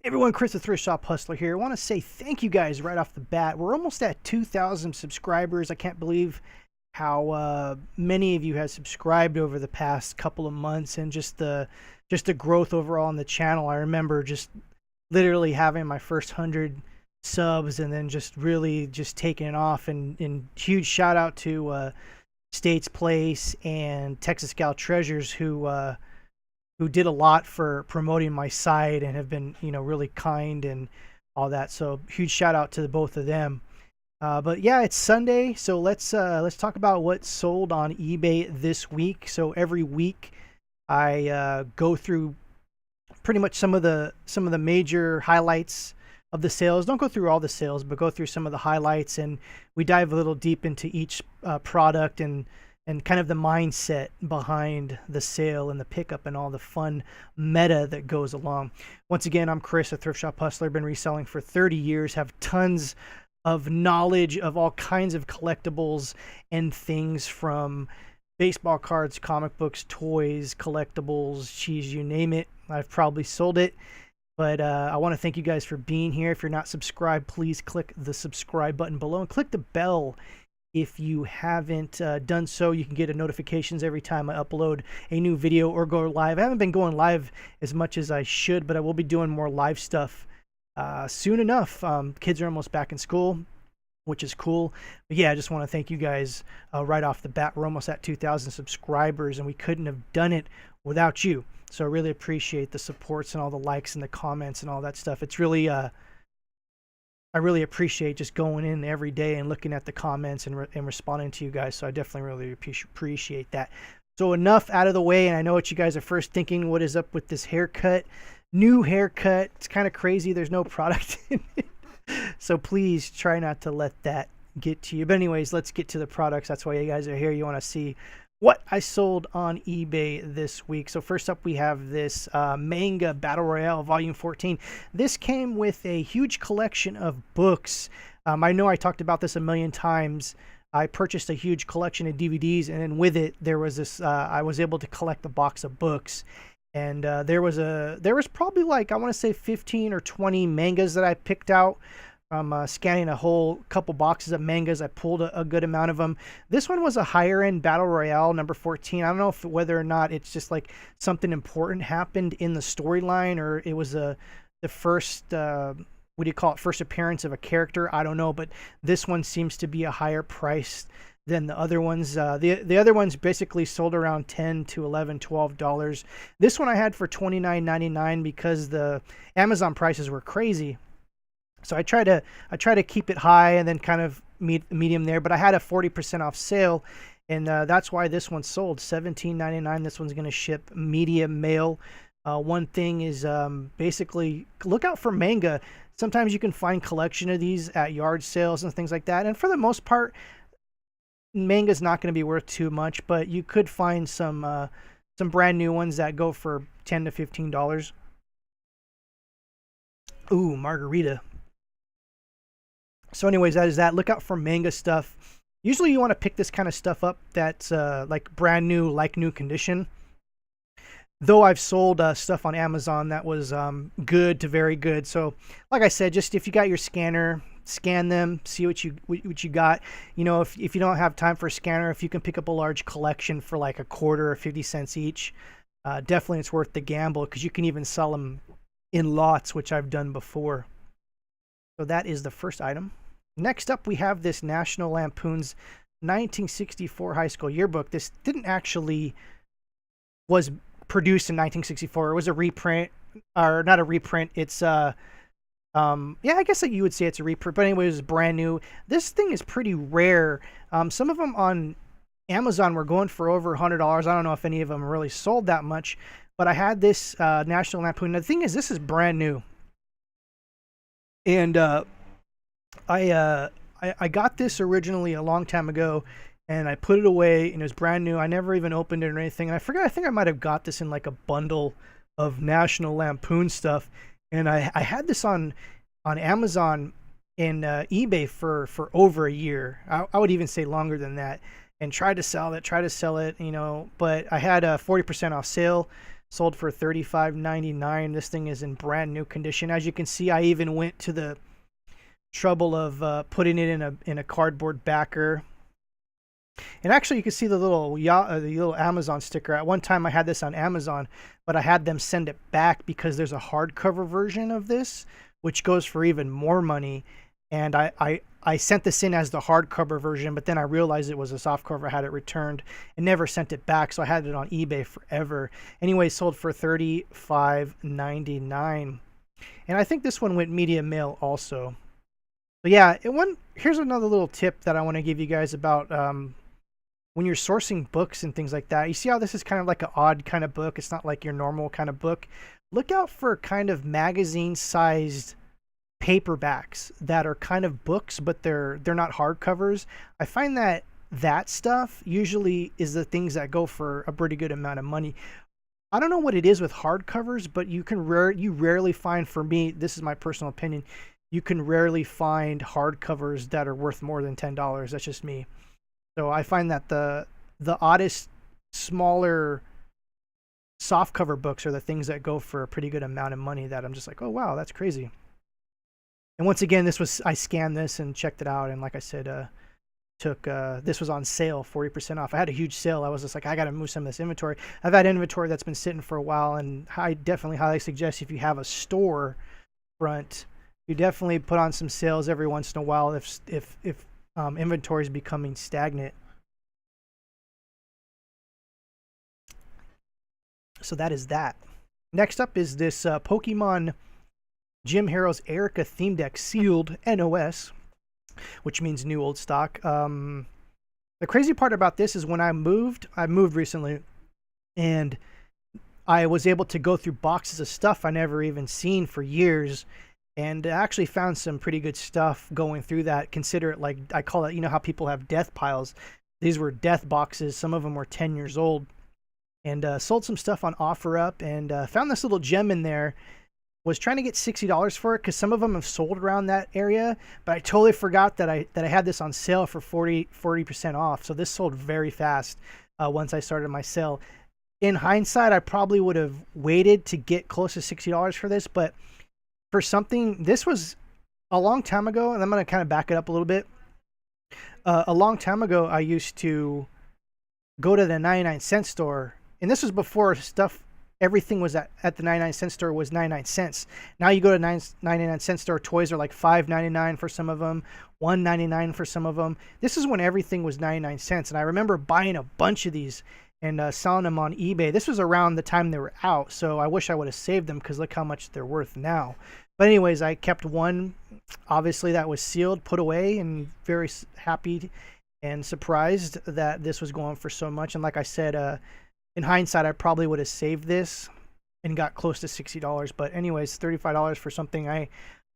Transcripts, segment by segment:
Everyone, Chris the Thrift Shop Hustler here. I want to say thank you guys right off the bat. We're almost at 2,000 subscribers. I can't believe how many of you have subscribed over the past couple of months, and just the growth overall on the channel. I remember just literally having my first 100 subs and then just really just taking it off. And huge shout out to States Place and Texas Gal Treasures who did a lot for promoting my site and have been, really kind and all that. So huge shout out to both of them. But yeah, it's Sunday, so let's talk about what sold on eBay this week. So every week I go through pretty much some of the major highlights of the sales. Don't go through all the sales, but go through some of the highlights, and we dive a little deep into each product and kind of the mindset behind the sale and the pickup and all the fun meta that goes along. Once again, I'm Chris, a Thrift Shop Hustler. Been reselling for 30 years, have tons of knowledge of all kinds of collectibles and things, from baseball cards, comic books, toys, collectibles, cheese, you name it. I've probably sold it. But I want to thank you guys for being here. If you're not subscribed, please click the subscribe button below and click the bell. If you haven't done so, you can get notifications every time I upload a new video or go live. I haven't been going live as much as I should, but I will be doing more live stuff soon enough. Kids are almost back in school, which is cool. But yeah, I just want to thank you guys right off the bat. We're almost at 2,000 subscribers, and we couldn't have done it without you. So I really appreciate the supports and all the likes and the comments and all that stuff. It's really... I really appreciate just going in every day and looking at the comments and responding to you guys. So I definitely really appreciate that. So enough out of the way, and I know what you guys are first thinking. What is up with this haircut? New haircut. It's kind of crazy. There's no product in it. So please try not to let that get to you. But anyways, let's get to the products. That's why you guys are here. You want to see what I sold on eBay this week. So first up, we have this Manga Battle Royale Volume 14. This came with a huge collection of books. I know I talked about this a million times. I purchased a huge collection of DVDs, and then with it, there was this. I was able to collect a box of books, and there was probably, like, I want to say 15 or 20 mangas that I picked out. From scanning a whole couple boxes of mangas. I pulled a good amount of them. This one was a higher end Battle Royale, number 14. I don't know whether or not it's just like something important happened in the storyline, or it was the first, what do you call it, first appearance of a character. I don't know, but this one seems to be a higher price than the other ones. The other ones basically sold around $10 to $11, $12. This one I had for $29.99 because the Amazon prices were crazy. So I try to keep it high and then kind of medium there, but I had a 40% off sale, and that's why this one sold $17.99. This one's going to ship medium mail. One thing is basically look out for manga. Sometimes you can find collection of these at yard sales and things like that, and for the most part, manga's not going to be worth too much, but you could find some brand new ones that go for $10 to $15. Ooh, margarita. So anyways, that is that. Look out for manga stuff. Usually you want to pick this kind of stuff up that's like brand new, like new condition. Though I've sold stuff on Amazon that was good to very good. So like I said, just if you got your scanner, scan them, see what you got. If you don't have time for a scanner, if you can pick up a large collection for like a quarter or 50 cents each, definitely it's worth the gamble, because you can even sell them in lots, which I've done before. So that is the first item. Next up, we have this National Lampoon's 1964 High School Yearbook. This didn't actually was produced in 1964. It was a reprint, or not a reprint. It's yeah, I guess that you would say it's a reprint. But anyway, it was brand new. This thing is pretty rare. Some of them on Amazon were going for over $100. I don't know if any of them really sold that much. But I had this National Lampoon. The thing is, this is brand new. And I got this originally a long time ago, and I put it away, and it was brand new. I never even opened it or anything. And I forgot, I think I might have got this in like a bundle of National Lampoon stuff. And I had this on Amazon and eBay for over a year. I would even say longer than that. And tried to sell it, but I had a 40% off sale. Sold for $35.99. This thing is in brand new condition. As you can see, I even went to the trouble of putting it in a cardboard backer. And actually, you can see the little Amazon sticker. At one time, I had this on Amazon, but I had them send it back because there's a hardcover version of this, which goes for even more money. And I sent this in as the hardcover version, but then I realized it was a softcover. I had it returned and never sent it back, so I had it on eBay forever. Anyway, sold for $35.99. And I think this one went medium mail also. But yeah, here's another little tip that I want to give you guys about when you're sourcing books and things like that. You see how this is kind of like an odd kind of book? It's not like your normal kind of book. Look out for kind of magazine-sized paperbacks that are kind of books, but they're not hardcovers. I find that stuff usually is the things that go for a pretty good amount of money. I don't know what it is with hardcovers, but you rarely find, for me, this is my personal opinion, you can rarely find hardcovers that are worth more than $10. That's just me. So I find that the oddest, smaller softcover books are the things that go for a pretty good amount of money that I'm just like, oh wow, that's crazy. And once again, I scanned this and checked it out, and like I said, this was on sale, 40% off. I had a huge sale. I was just like, I got to move some of this inventory. I've had inventory that's been sitting for a while, and I definitely highly suggest if you have a store front, you definitely put on some sales every once in a while if inventory is becoming stagnant. So that is that. Next up is this Pokemon Jim Harrow's Erica theme deck, sealed NOS, which means new old stock. The crazy part about this is when I moved recently, and I was able to go through boxes of stuff I never even seen for years, and I actually found some pretty good stuff going through that. Consider it like, I call it, you know how people have death piles. These were death boxes. Some of them were 10 years old. And sold some stuff on OfferUp, and found this little gem in there. Was trying to get $60 for it because some of them have sold around that area, but I totally forgot that I had this on sale for 40% off. So this sold very fast once I started my sale. In hindsight, I probably would have waited to get close to $60 for this, but for something, this was a long time ago, and I'm going to kind of back it up a little bit. A long time ago, I used to go to the 99-cent store, and this was before everything was at the 99-cent store was 99 cents. Now you go to 99-cent store, toys are like $5.99 for some of them, $1.99 for some of them. This is when everything was 99 cents, and I remember buying a bunch of these and selling them on eBay. This was around the time they were out, so I wish I would have saved them because look how much they're worth now. But anyways, I kept one, obviously, that was sealed, put away, and very happy and surprised that this was going for so much. And like I said, in hindsight, I probably would have saved this and got close to $60. But anyways, $35 for something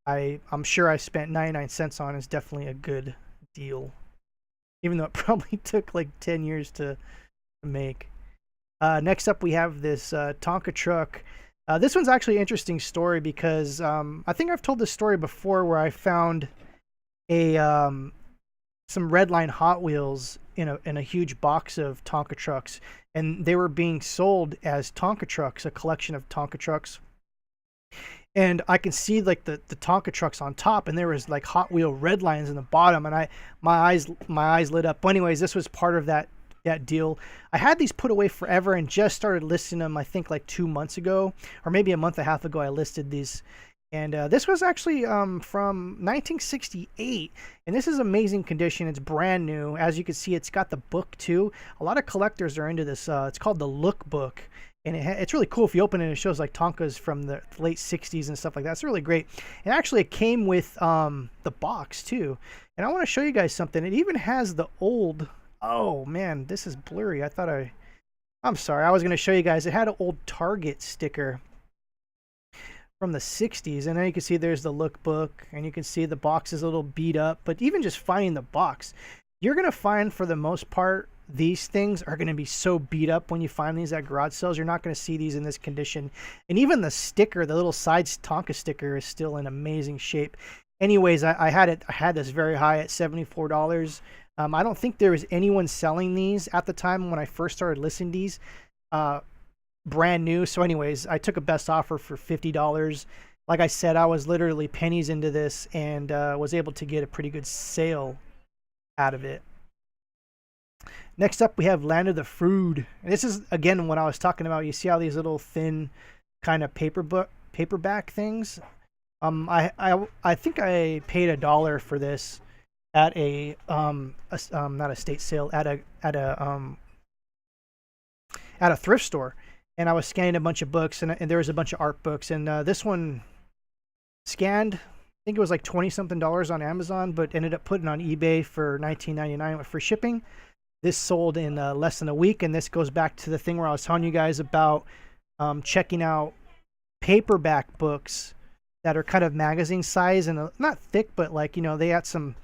I'm sure I spent 99 cents on is definitely a good deal. Even though it probably took like 10 years to make. Next up, we have this Tonka Truck. This one's actually an interesting story because I think I've told this story before where I found some Redline Hot Wheels in a huge box of Tonka Trucks, and they were being sold as Tonka Trucks, a collection of Tonka Trucks. And I can see like the Tonka Trucks on top, and there was like Hot Wheel Redlines in the bottom, and my eyes lit up. But anyways, this was part of that deal. I had these put away forever and just started listing them, I think like 2 months ago, or maybe a month and a half ago I listed these. And this was actually from 1968, and this is amazing condition. It's brand new. As you can see, it's got the book too. A lot of collectors are into this. It's called the Look Book, and it's really cool. If you open it, it shows like Tonkas from the late 60s and stuff like that. It's really great. And actually, it came with the box too. And I want to show you guys something. It even has the old... Oh man, this is blurry. I'm sorry. I was going to show you guys. It had an old Target sticker from the 60s, and then you can see there's the lookbook, and you can see the box is a little beat up. But even just finding the box, you're going to find for the most part these things are going to be so beat up when you find these at garage sales. You're not going to see these in this condition. And even the sticker, the little side Tonka sticker, is still in amazing shape. Anyways, I had this very high at $74. I don't think there was anyone selling these at the time when I first started listing these. brand new. So anyways, I took a best offer for $50. Like I said, I was literally pennies into this and was able to get a pretty good sale out of it. Next up, we have Land of the Frood. And this is, again, what I was talking about. You see how these little thin kind of paperback things? I think I paid $1 for this at a not a state sale, at a thrift store. And I was scanning a bunch of books, and there was a bunch of art books, and this one scanned, I think it was like 20 something dollars on Amazon, but ended up putting on eBay for $19.99 with free shipping. This sold in less than a week, and this goes back to the thing where I was telling you guys about checking out paperback books that are kind of magazine size and not thick, but like, you know, they had some,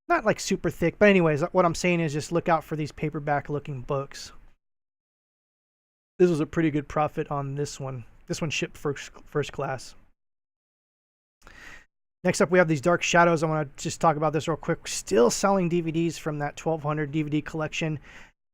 not like super thick, but anyways, what I'm saying is just look out for these paperback looking books. This was a pretty good profit on this one. This one shipped first class. Next up, we have these Dark Shadows. I want to just talk about this real quick. Still selling DVDs from that 1200 DVD collection.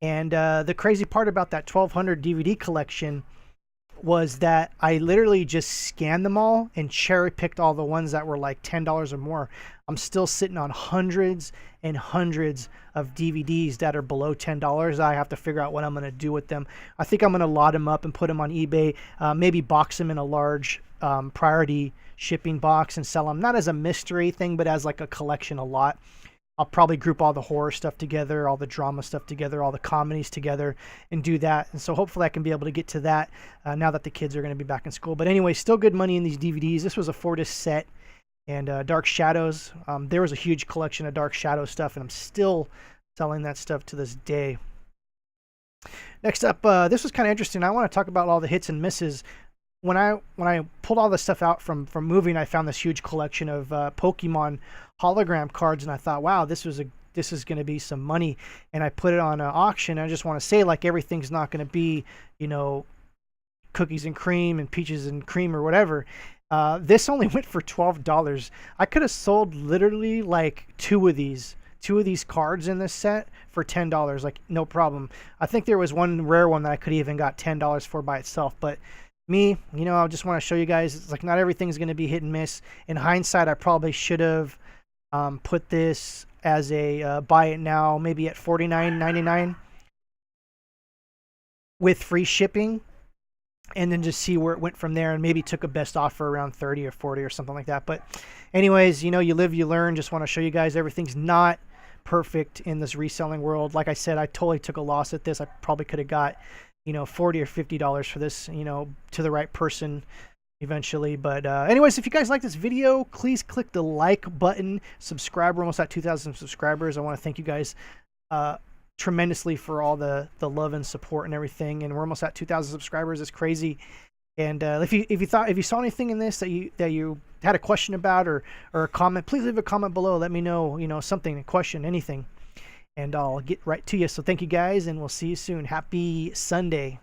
And the crazy part about that 1200 DVD collection was that I literally just scanned them all and cherry picked all the ones that were like $10 or more. I'm still sitting on hundreds and hundreds of DVDs that are below $10. I have to figure out what I'm going to do with them. I think I'm going to lot them up and put them on eBay, maybe box them in a large priority shipping box and sell them, not as a mystery thing, but as like a collection, a lot. I'll probably group all the horror stuff together, all the drama stuff together, all the comedies together, and do that. And so hopefully I can be able to get to that now that the kids are going to be back in school. But anyway, still good money in these DVDs. This was a 4-disc set. And Dark Shadows, there was a huge collection of Dark Shadow stuff, and I'm still selling that stuff to this day. Next up, this was kind of interesting. I want to talk about all the hits and misses. When I pulled all this stuff out from moving, I found this huge collection of Pokemon hologram cards, and I thought, wow, this is going to be some money. And I put it on an auction. I just want to say, like, everything's not going to be, you know, cookies and cream and peaches and cream or whatever. This only went for $12. I could have sold literally like two of these cards in this set for $10, like no problem. I think there was one rare one that I could even got $10 for by itself, but me, you know, I just want to show you guys, it's like not everything's going to be hit and miss. In hindsight, I probably should have put this as a buy it now, maybe at $49.99 with free shipping, and then just see where it went from there, and maybe took a best offer around 30 or 40 or something like that. But anyways, you know, you live, you learn. Just want to show you guys everything's not perfect in this reselling world. Like I said, I totally took a loss at this. I probably could have got, you know, $40 or $50 for this, you know, to the right person eventually. But anyways, if you guys like this video, please click the like button, subscribe. We're almost at 2,000 subscribers. I want to thank you guys tremendously for all the love and support and everything, and we're almost at 2,000 subscribers. It's crazy. And if you saw anything in this that you had a question about or a comment, please leave a comment below. Let me know, you know, something, a question, anything, and I'll get right to you. So thank you guys, and we'll see you soon. Happy Sunday.